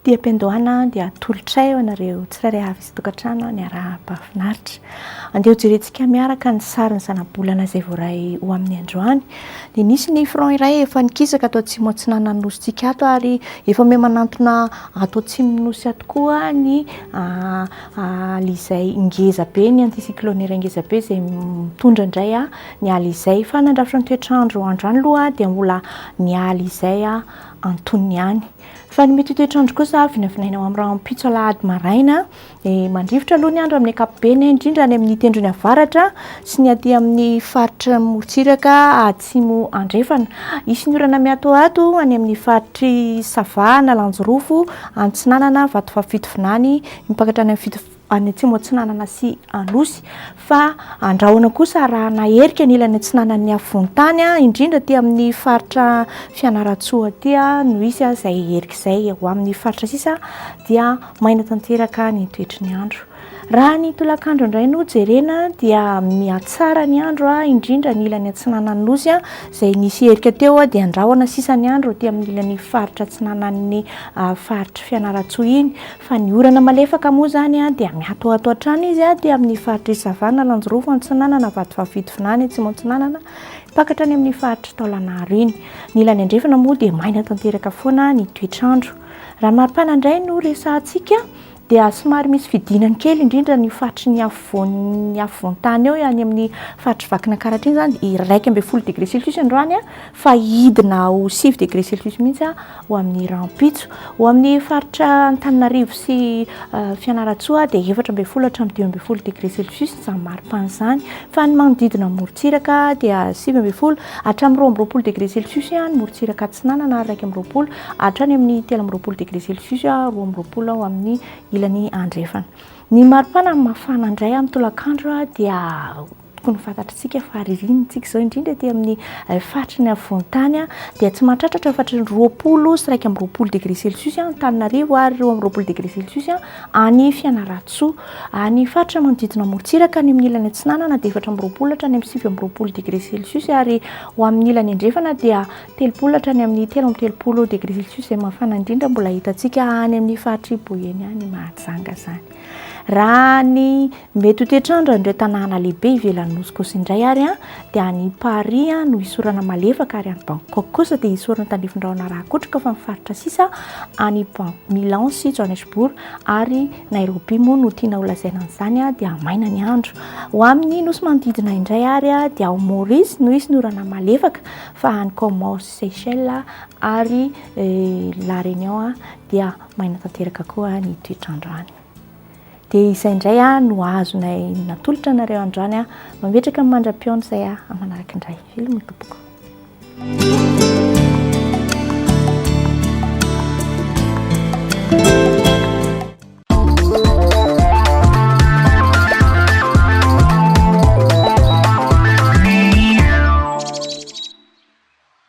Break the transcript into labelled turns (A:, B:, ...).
A: Tiam-piandohana dia tolotra eo anareo tsirairay avy izy-tokantrano ny ara-pahafinaritra. Andeha jerentsika miaraka ny sarin'ny zana-bolana izay voaray ho amin'ny androany. Dia nisy ny front iray efa nikisaka atao atsimo atsinana ny nositsika ato ary efa me manantona atao atsimo nosy ato koa ny alizay ngeza be, ny anticyclone ngeza be izay mitondra indray ny alizay. Fa nandrafitra ny toetrandro androany aloha dia mbola ny alizay antonony ihany. Fa ny mety toetrandro kosa vinavinaina ao amin'ny rahampitso alahady maraina mandrivotra aloha ny andro amin'ny ankapobeny, indrindra any amin'ny tendrony avaratra sy ny aty amin'ny faritra Morotsiraka atsimo andrefana. Isy ny orana miatoato any amin'ny faritry Savana, Lanjorofo, Antsinanana, Vatovavitovinany, mipakatra any any atsimo atsinanana sy Anosy. Fa andrahoana kosa arahana herika ny ilany atsinanan'ny afovoan-tany, indrindra aty amin'ny faritra Fianarantsoa aty no isy izay herika izay. Ho amin'ny faritra sisa dia maina tanteraka ny toetry ny andro. Raha ny tolakandro indray no jerena dia mihatsara ny andro, indrindra ny ilany atsinanan'ny Nosy izay nisy herika teo dia andrahoana sisa ny andro aty amin'ny ilany faritra atsinanan'ny faritra Fianarantsoa iny. Fa ny orana malefaka moa izany dia miatoato hatrany izy dia amin'ny faritra Savana, Lanjorofo, Antsinanana, Vatovavitovinany, Atsimo Antsinanana, pakatra any amin'ny faritra Taolagnaro iny. Ny ilany andrefana moa dia maina tanteraka foana ny toetrandro. Raha maripana indray no resahantsika dia somary misy fidinany kely, indrindra ny faritry ny afovoan-tany eo any amin'ny faritry Vakinankaratra iny izany 1.2 degré Celsius androany, fa hidina ho 7 degré Celsius mihitsy ho amin'ny rahampitso. Ho amin'ny faritra Antananarivo sy Fianarantsoa dia 4.0 hatramin'ny 2.0 degré Celsius izany maripana izany. Fa ny manodidina Morotsiraka dia 7.0 hatramin'ny 2.0 degré Celsius ny Morotsiraka Atsinanana, 1.0 hatrany amin'ny 3.0 degré Celsius, 2.0 ho amin'ny ilany andrefana. Ny maripana mafana indray amin'ny tolakandro dia tokony fantatritsika fa ririnitsika izao, indrindra aty amin'ny faritry ny afovoan-tany dia tsy mahatratratra fahatry 20 sy 1.0 degré Celsius Antananarivo ary 2.0 degré Celsius any Fianarantsoa. Ny faritra manodidina Morotsiraka ny amin'ny ilany atsinanana dia 4.0 hatrany amin'ny 7.0 degré Celsius ary ho amin'ny ilany andrefana dia 3.0 hatrany amin'ny 3.0 degré Celsius izay mafana indrindra mbola hitantsika any amin'ny faritry Boyeny any Mahajanga izany. Raha ny mety toetrandro andreo tanàna lehibe ivelan'ny nosy kosa indray ary dia any Paris no isorana malefaka, ary any Bangkok kosa dia isorana tandrifin-drahona rahakotraka fa mifaritra sisa any Milan sy Johannesburg ary Nairobi moa no tiana ho lazaina an'izany dia maina ny andro. Ho amin'ny nosy manodidina indray ary dia ao Maurice no isy ny orana malefaka, fa any Comores, Seychelles ary La Réunion dia maina tanteraka koa ny toetrandro any. Dia izay indray no azonay natolotra anareo androany, mametraka amin'ny mandra-piaona izay manaraka indray. Veloma tompoko.